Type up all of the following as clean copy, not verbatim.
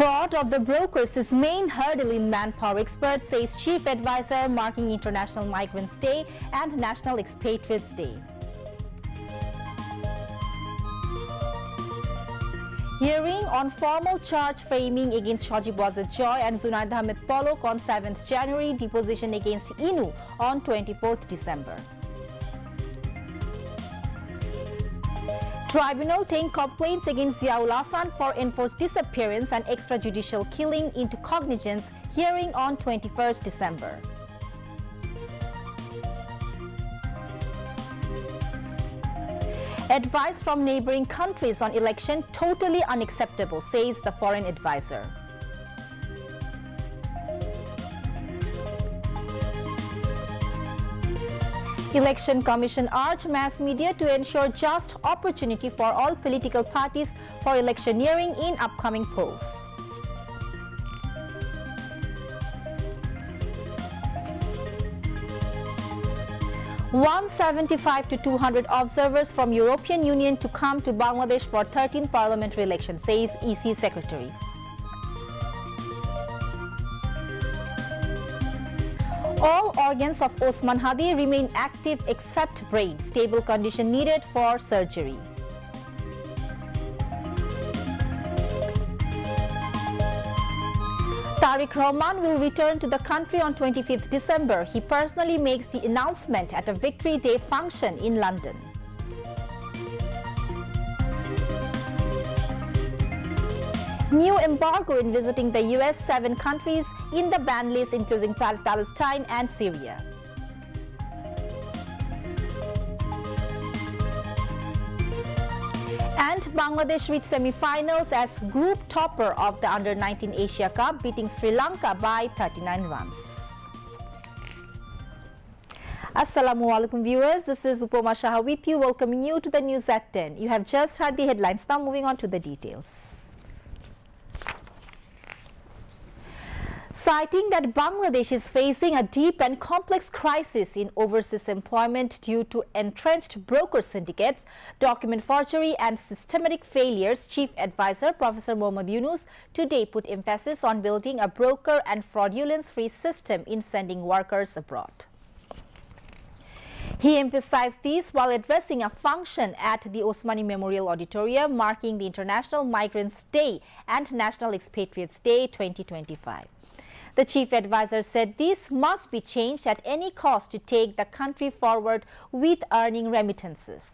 Fraud of the brokers is main hurdle in manpower, expert says chief advisor, marking International Migrants Day and National Expatriates Day. Hearing on formal charge framing against Shajib Wazir Joy and Zunaid Ahmed Polok on 7th January, deposition against Inu on 24th December. Tribunal take complaints against Ziaul Hasan for enforced disappearance and extrajudicial killing into cognizance, hearing on 21st December. Advice from neighboring countries on election totally unacceptable, says the foreign advisor. Election Commission urged mass media to ensure just opportunity for all political parties for electioneering in upcoming polls. $175 to 200 observers from European Union to come to Bangladesh for 13th parliamentary election, says EC Secretary. All organs of Osman Hadi remain active except brain. Stable condition needed for surgery. Tarique Rahman will return to the country on 25th December. He personally makes the announcement at a Victory Day function in London. New embargo in visiting the US, 7 countries in the ban list including Palestine and Syria. And Bangladesh reached semi-finals as group topper of the Under-19 Asia Cup, beating Sri Lanka by 39 runs. Assalamu alaikum viewers, this is Upoma Shah with you, welcoming you to the news at 10. You have just heard the headlines, now moving on to the details. Citing that Bangladesh is facing a deep and complex crisis in overseas employment due to entrenched broker syndicates, document forgery and systematic failures, Chief Advisor Professor Mohammad Yunus today put emphasis on building a broker and fraudulence-free system in sending workers abroad. He emphasized this while addressing a function at the Osmani Memorial Auditorium marking the International Migrants Day and National Expatriates Day 2025. The chief advisor said this must be changed at any cost to take the country forward with earning remittances.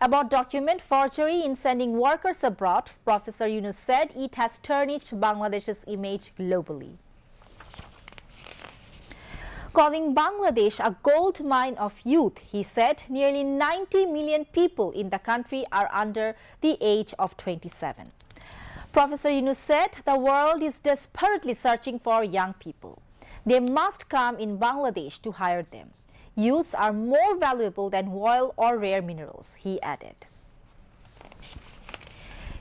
About document forgery in sending workers abroad, Professor Yunus said it has tarnished Bangladesh's image globally. Calling Bangladesh a gold mine of youth, he said nearly 90 million people in the country are under the age of 27. Professor Yunus said the world is desperately searching for young people. They must come in Bangladesh to hire them. Youths are more valuable than oil or rare minerals, he added.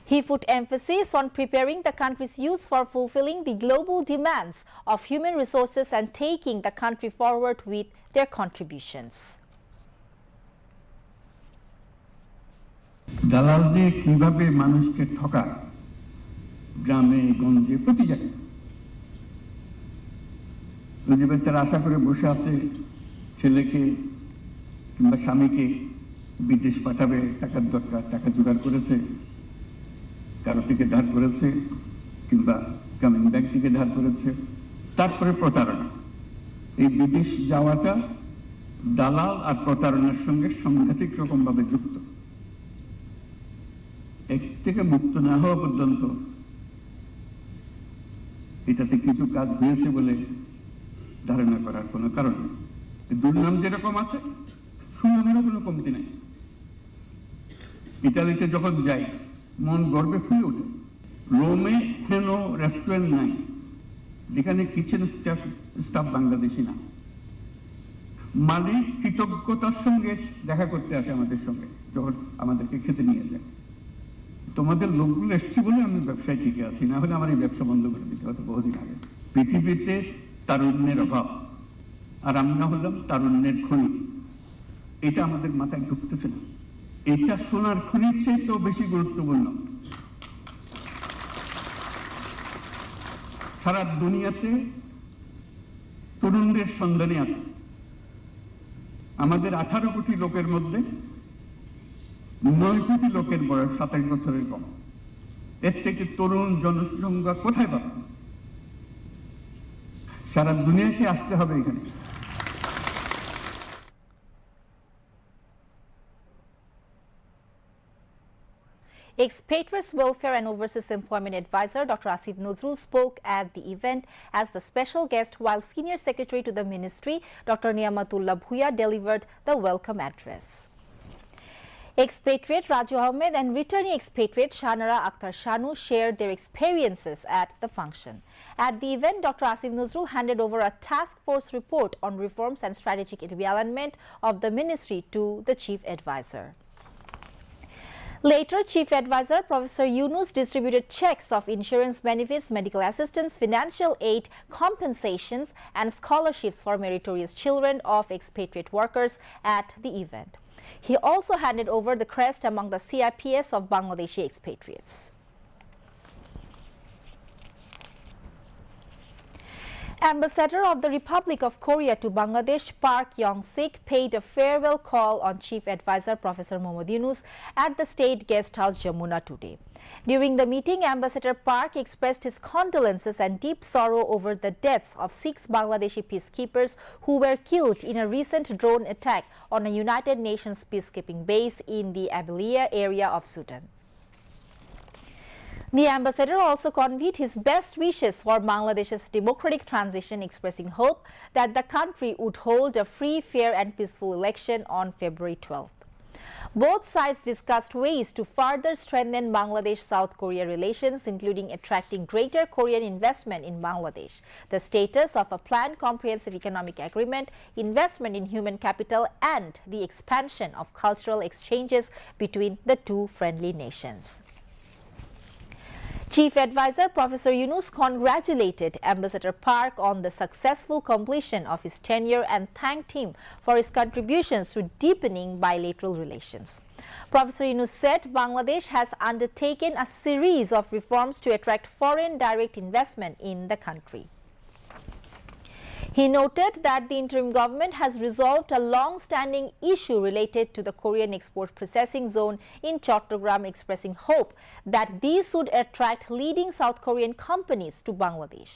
He put emphasis on preparing the country's youth for fulfilling the global demands of human resources and taking the country forward with their contributions. দালালদের কিভাবে মানুষকে ঠকায় গ্রামে গঞ্জে প্রতি জায়গায় যে বাচ্চারা আশা করে বসে আছে ছেলেকে কিংবা স্বামীকে বিদেশ পাঠাবে টাকার দরকার টাকা জোগাড় করেছে কারো থেকে ধার করেছে কিংবা গ্রামীণ ব্যাংক থেকে ধার করেছে তারপরে প্রতারণা এই বিদেশ যাওয়াটা দালাল আর প্রতারণার সঙ্গে সাংঘাতিক রকমভাবে যুক্ত এক থেকে মুক্ত না হওয়া পর্যন্ত এটাতে কিছু কাজ হয়েছে বলে ধারণা করার কোনো কারণ নেই দুর্নাম যেরকম আছে সুনামেরও কোনো কমতি নেই ইতালিতে যখন যাই মন গর্বে ফুলে ওঠে রোমে হেন রেস্টুরেন্ট নাই যেখানে কিচেন স্টাফ বাংলাদেশি না মালিক কৃতজ্ঞতার সঙ্গে দেখা করতে আসে আমাদের সঙ্গে যখন আমাদেরকে খেতে নিয়ে যায় তোমাদের লোকগুলো এসছে বলে আমি ব্যবসায় টিকে আছি না হলে আমার এই ব্যবসা বন্ধ করে দিতে হতো বহুদিন আগে পৃথিবীতে তারুণ্যের অভাব আর আমরা হলাম তারুণ্যের খনি এটা আমাদের মাথায় ঢুকতেছে না এটা সোনার খনির চেয়ে তো বেশি গুরুত্বপূর্ণ সারা দুনিয়াতে তরুণদের সন্ধানে আছে। আমাদের 18 কোটি লোকের মধ্যে 9 কোটি লোকের বয়স 27 বছরের কম। এর থেকে তরুণ জনসংখ্যা কোথায় পাবে? সারা দুনিয়াকে আসতে হবে এখানে। Expatriates Welfare and Overseas Employment Advisor Dr. Asif Nazrul spoke at the event as the special guest, while Senior Secretary to the Ministry Dr. Niamatullah Bhuiya delivered the welcome address. Expatriate Raju Ahmed and returning expatriate Shanara Akhtar Shanu shared their experiences at the function. At the event, Dr. Asif Nazrul handed over a task force report on reforms and strategic realignment of the ministry to the Chief Advisor. Later, Chief Advisor Professor Yunus distributed checks of insurance benefits, medical assistance, financial aid, compensations and scholarships for meritorious children of expatriate workers at the event. He also handed over the crest among the CIPS of Bangladeshi expatriates. Ambassador of the Republic of Korea to Bangladesh Park Yong-sik paid a farewell call on Chief Advisor Professor Mohammad Yunus at the State Guest House Jamuna today. During the meeting, Ambassador Park expressed his condolences and deep sorrow over the deaths of 6 Bangladeshi peacekeepers who were killed in a recent drone attack on a United Nations peacekeeping base in the Abilia area of Sudan. The ambassador also conveyed his best wishes for Bangladesh's democratic transition, expressing hope that the country would hold a free, fair and peaceful election on February 12th. Both sides discussed ways to further strengthen Bangladesh-South Korea relations, including attracting greater Korean investment in Bangladesh, the status of a planned comprehensive economic agreement, investment in human capital, and the expansion of cultural exchanges between the two friendly nations. Chief Advisor Professor Yunus congratulated Ambassador Park on the successful completion of his tenure and thanked him for his contributions to deepening bilateral relations. Professor Yunus said Bangladesh has undertaken a series of reforms to attract foreign direct investment in the country. He noted that the interim government has resolved a long-standing issue related to the Korean export processing zone in Chattogram, expressing hope that these would attract leading South Korean companies to Bangladesh.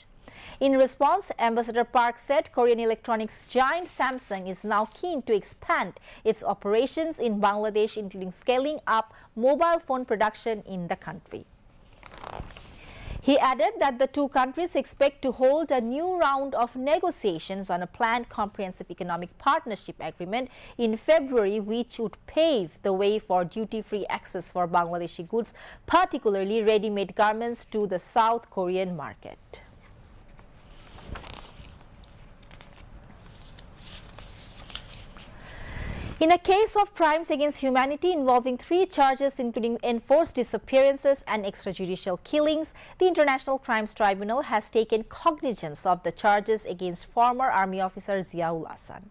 In response, Ambassador Park said Korean electronics giant Samsung is now keen to expand its operations in Bangladesh, including scaling up mobile phone production in the country. He added that the two countries expect to hold a new round of negotiations on a planned comprehensive economic partnership agreement in February, which would pave the way for duty-free access for Bangladeshi goods, particularly ready-made garments, to the South Korean market. In a case of crimes against humanity involving 3 charges including enforced disappearances and extrajudicial killings, the International Crimes Tribunal has taken cognizance of the charges against former Army officer Ziaul Hasan.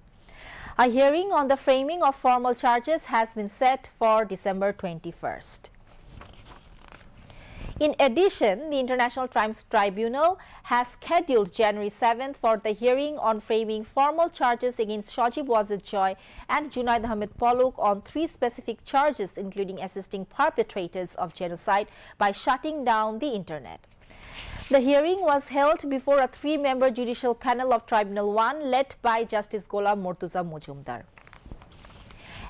A hearing on the framing of formal charges has been set for December 21st. In addition, the International Crimes Tribunal has scheduled January 7th for the hearing on framing formal charges against Shajib Wazir Joy and Junaid Ahmed Polok on 3 specific charges, including assisting perpetrators of genocide by shutting down the internet. The hearing was held before a 3-member judicial panel of Tribunal 1 led by Justice Golam Mortuza Mujumdar.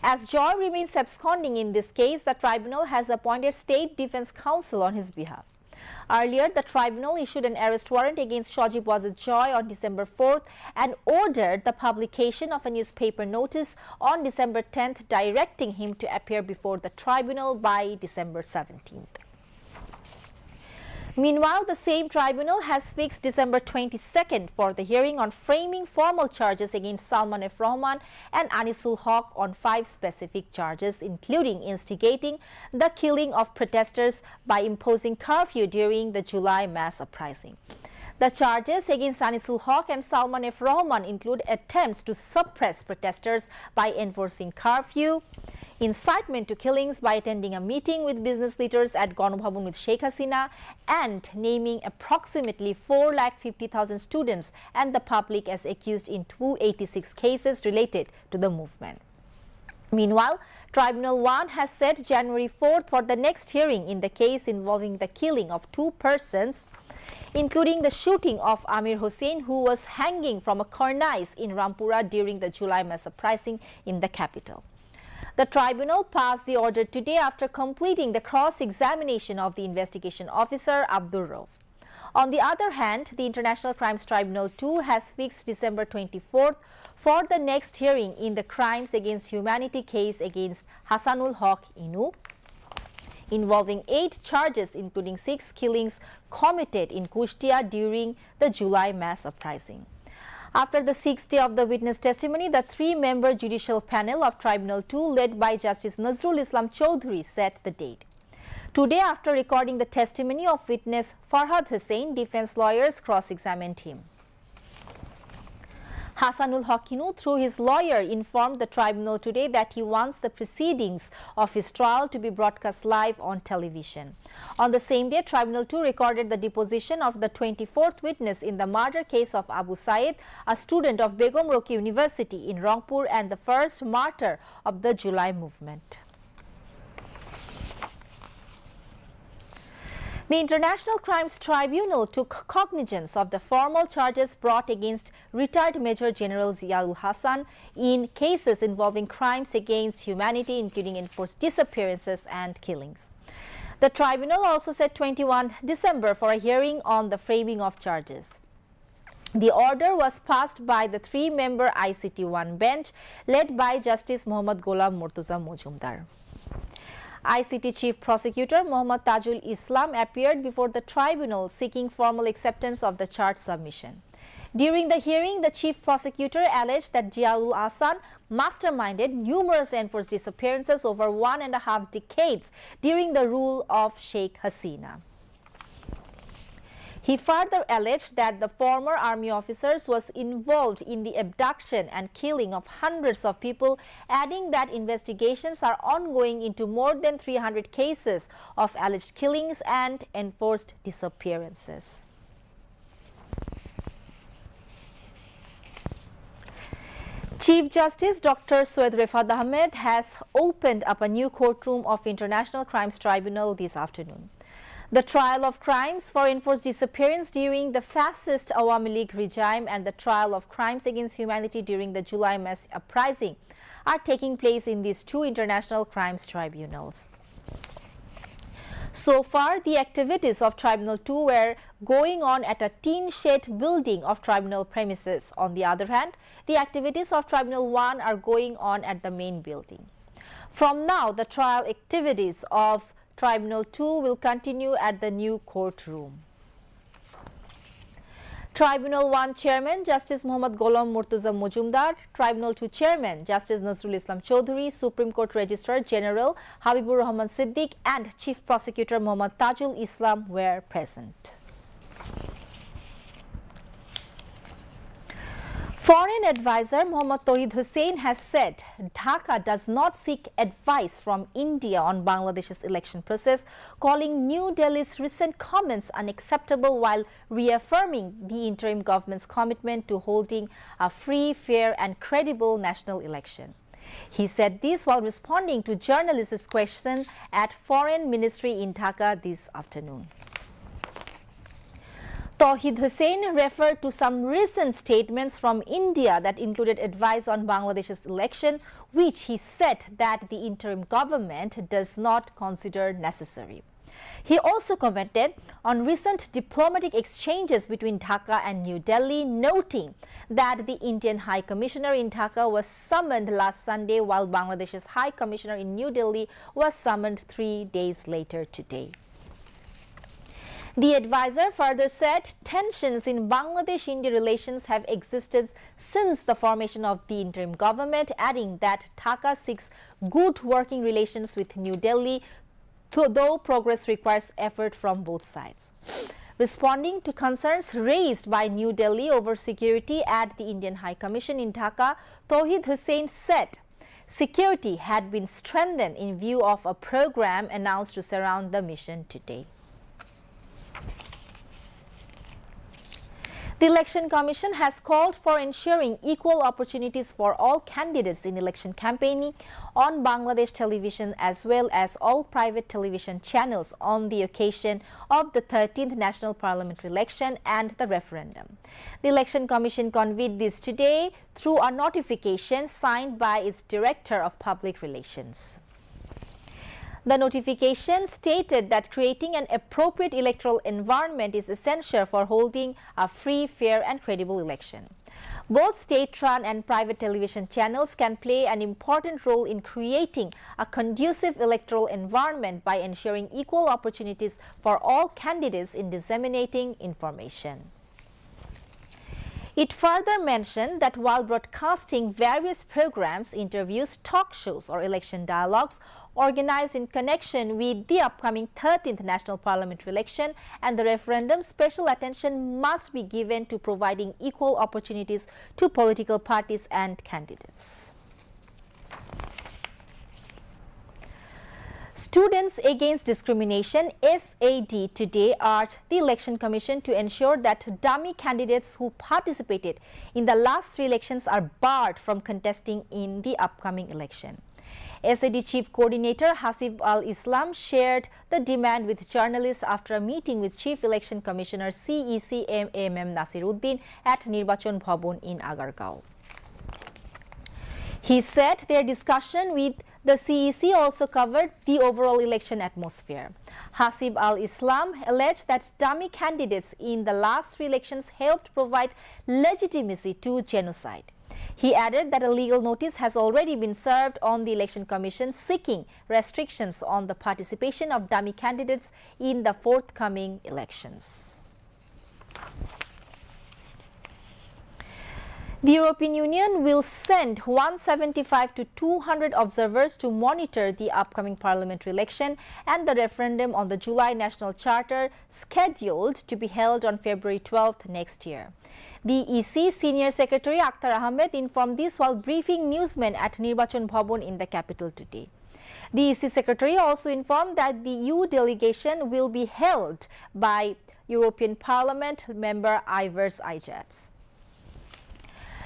As Joy remains absconding in this case, the tribunal has appointed State Defense Counsel on his behalf. Earlier, the tribunal issued an arrest warrant against Shajib Wazir Joy on December 4th and ordered the publication of a newspaper notice on December 10th directing him to appear before the tribunal by December 17th. Meanwhile, the same tribunal has fixed December 22nd for the hearing on framing formal charges against Salman F. Rahman and Anisul Haq on 5 specific charges, including instigating the killing of protesters by imposing curfew during the July mass uprising. The charges against Anisul Haq and Salman F. Rahman include attempts to suppress protesters by enforcing curfew, incitement to killings by attending a meeting with business leaders at Ganobhavan with Sheikh Hasina, and naming approximately 450,000 students and the public as accused in 286 cases related to the movement. Meanwhile, Tribunal 1 has set January 4th for the next hearing in the case involving the killing of 2 persons, including the shooting of Amir Hossain, who was hanging from a cornice in Rampura during the July mass uprising in the capital. The tribunal passed the order today after completing the cross-examination of the investigation officer Abdur Rauf. On the other hand, the International Crimes Tribunal 2 has fixed December 24th for the next hearing in the Crimes Against Humanity case against Hasanul Haq Inu, involving 8 charges including 6 killings committed in Kushtia during the July mass uprising. After the 6th day of the witness testimony, the 3-member judicial panel of Tribunal 2 led by Justice Nazrul Islam Chowdhury set the date. Today, after recording the testimony of witness Farhad Hussain, defense lawyers cross-examined him. Hasanul Haq Inu, through his lawyer, informed the tribunal today that he wants the proceedings of his trial to be broadcast live on television. On the same day, Tribunal 2 recorded the deposition of the 24th witness in the murder case of Abu Said, a student of Begum Roki University in Rangpur and the first martyr of the July movement. The International Crimes Tribunal took cognizance of the formal charges brought against retired Major General Ziaul Hasan in cases involving crimes against humanity, including enforced disappearances and killings. The tribunal also set 21 December for a hearing on the framing of charges. The order was passed by the 3-member ICT-1 bench led by Justice Muhammad Ghulam Murtuza Mojumdar. ICT Chief Prosecutor Muhammad Tajul Islam appeared before the tribunal seeking formal acceptance of the charge submission. During the hearing, the Chief Prosecutor alleged that Ziaul Hasan masterminded numerous enforced disappearances over 1.5 decades during the rule of Sheikh Hasina. He further alleged that the former army officers was involved in the abduction and killing of hundreds of people, adding that investigations are ongoing into more than 300 cases of alleged killings and enforced disappearances. Chief Justice Dr. Soed Refat Ahmed has opened up a new courtroom of International Crimes Tribunal this afternoon. The trial of crimes for enforced disappearance during the fascist Awami League regime and the trial of crimes against humanity during the July mass uprising are taking place in these 2 international crimes tribunals. So far, the activities of Tribunal 2 were going on at a tin shed building of tribunal premises. On the other hand, the activities of Tribunal 1 are going on at the main building. From now, the trial activities of Tribunal 2 will continue at the new courtroom. Tribunal 1 Chairman Justice Muhammad Ghulam Murtuza Mojumdar, Tribunal 2 Chairman Justice Nazrul Islam Chowdhury, Supreme Court Registrar General Habibur Rahman Siddiq and Chief Prosecutor Muhammad Tajul Islam were present. Foreign advisor Mohammad Tauhid Hussain has said Dhaka does not seek advice from India on Bangladesh's election process, calling New Delhi's recent comments unacceptable while reaffirming the interim government's commitment to holding a free, fair and credible national election. He said this while responding to journalists' question at Foreign Ministry in Dhaka this afternoon. Tauhid Hussain referred to some recent statements from India that included advice on Bangladesh's election, which he said that the interim government does not consider necessary. He also commented on recent diplomatic exchanges between Dhaka and New Delhi, noting that the Indian High Commissioner in Dhaka was summoned last Sunday, while Bangladesh's High Commissioner in New Delhi was summoned 3 days later today. The advisor further said tensions in Bangladesh-India relations have existed since the formation of the interim government, adding that Dhaka seeks good working relations with New Delhi, though progress requires effort from both sides. Responding to concerns raised by New Delhi over security at the Indian High Commission in Dhaka, Tauhid Hussain said security had been strengthened in view of a program announced to surround the mission today. The Election Commission has called for ensuring equal opportunities for all candidates in election campaigning on Bangladesh television as well as all private television channels on the occasion of the 13th National Parliamentary election and the referendum. The Election Commission convened this today through a notification signed by its Director of Public Relations. The notification stated that creating an appropriate electoral environment is essential for holding a free, fair and credible election. Both state-run and private television channels can play an important role in creating a conducive electoral environment by ensuring equal opportunities for all candidates in disseminating information. It further mentioned that while broadcasting various programs, interviews, talk shows or election dialogues organized in connection with the upcoming 13th National Parliamentary election and the referendum, special attention must be given to providing equal opportunities to political parties and candidates. Students Against Discrimination (SAD) today urged the Election Commission to ensure that dummy candidates who participated in the last 3 elections are barred from contesting in the upcoming election. SAD Chief Coordinator Hasib al-Islam shared the demand with journalists after a meeting with Chief Election Commissioner CEC Nasiruddin at Nirbachon Bhavan in Agargaon. He said their discussion with the CEC also covered the overall election atmosphere. Hasib al-Islam alleged that dummy candidates in the last 3 elections helped provide legitimacy to genocide. He added that a legal notice has already been served on the Election Commission seeking restrictions on the participation of dummy candidates in the forthcoming elections. The European Union will send 175 to 200 observers to monitor the upcoming parliamentary election and the referendum on the July National Charter scheduled to be held on February 12th next year. The EC Senior Secretary Akhtar Ahmed informed this while briefing newsmen at Nirbachon Bhavan in the capital today. The EC Secretary also informed that the EU delegation will be held by European Parliament member Ivers Ijabs.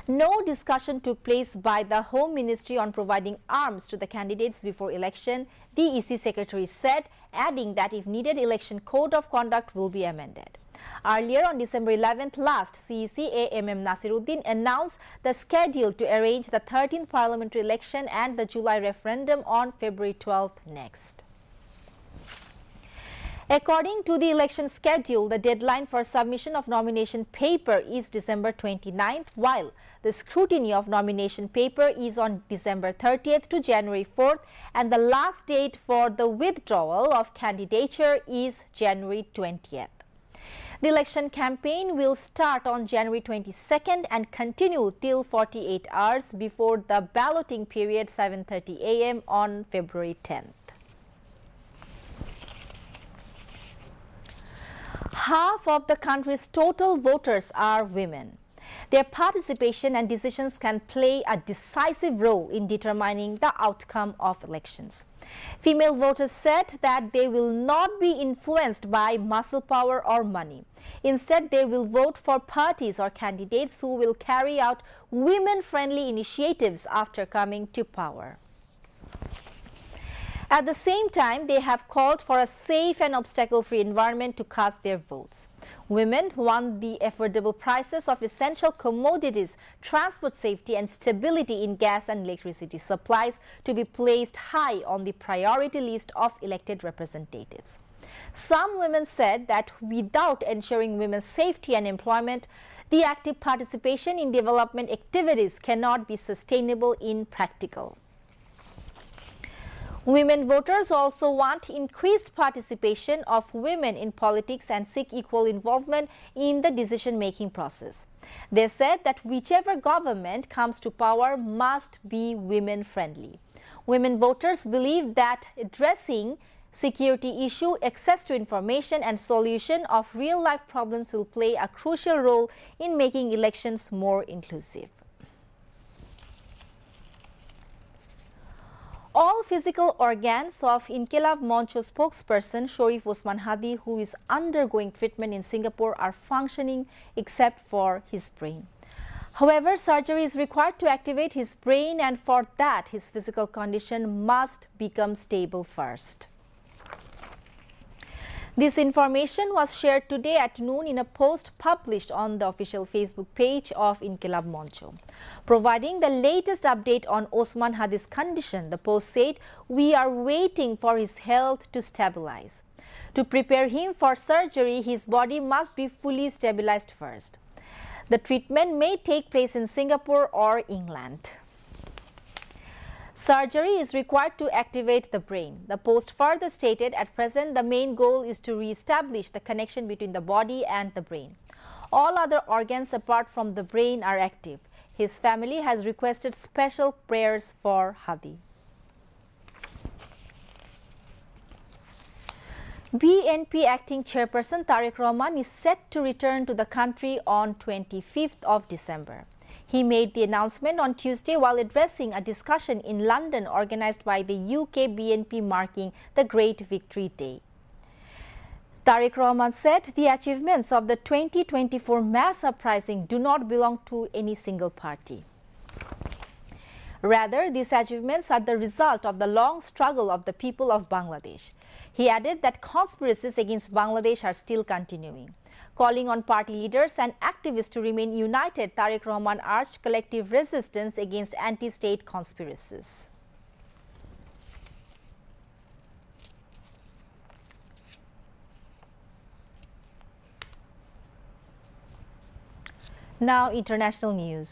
No discussion took place by the Home Ministry on providing arms to the candidates before election, the EC Secretary said, adding that if needed, election code of conduct will be amended. Earlier on December 11th last, CEC Nasiruddin announced the schedule to arrange the 13th parliamentary election and the July referendum on February 12th next. According to the election schedule, the deadline for submission of nomination paper is December 29th, while the scrutiny of nomination paper is on December 30th to January 4th, and the last date for the withdrawal of candidature is January 20th. The election campaign will start on January 22nd and continue till 48 hours before the balloting period 7:30 a.m. on February 10th. Half of the country's total voters are women. Their participation and decisions can play a decisive role in determining the outcome of elections. Female voters said that they will not be influenced by muscle power or money. Instead, they will vote for parties or candidates who will carry out women-friendly initiatives after coming to power. At the same time, they have called for a safe and obstacle-free environment to cast their votes. Women want the affordable prices of essential commodities, transport safety and stability in gas and electricity supplies to be placed high on the priority list of elected representatives. Some women said that without ensuring women's safety and employment, the active participation in development activities cannot be sustainable in practical. Women voters also want increased participation of women in politics and seek equal involvement in the decision-making process. They said that whichever government comes to power must be women-friendly. Women voters believe that addressing security issue, access to information and solution of real-life problems will play a crucial role in making elections more inclusive. All physical organs of Inqilab Moncho spokesperson Sharif Osman Hadi, who is undergoing treatment in Singapore, are functioning except for his brain. However, surgery is required to activate his brain, and for that, his physical condition must become stable first. This information was shared today at noon in a post published on the official Facebook page of Inqilab Moncho. Providing the latest update on Osman Hadi's condition, the post said, "We are waiting for his health to stabilize. To prepare him for surgery, his body must be fully stabilized first. The treatment may take place in Singapore or England. Surgery is required to activate the brain." The post further stated, "At present, the main goal is to re-establish the connection between the body and the brain. All other organs apart from the brain are active." His family has requested special prayers for Hadi. BNP acting chairperson Tarique Rahman is set to return to the country on 25th of December. He made the announcement on Tuesday while addressing a discussion in London organized by the UK BNP marking the Great Victory Day. Tarique Rahman said the achievements of the 2024 mass uprising do not belong to any single party. Rather, these achievements are the result of the long struggle of the people of Bangladesh. He added that conspiracies against Bangladesh are still continuing. Calling on party leaders and activists to remain united, Tarique Rahman urged collective resistance against anti-state conspiracies. Now, international news.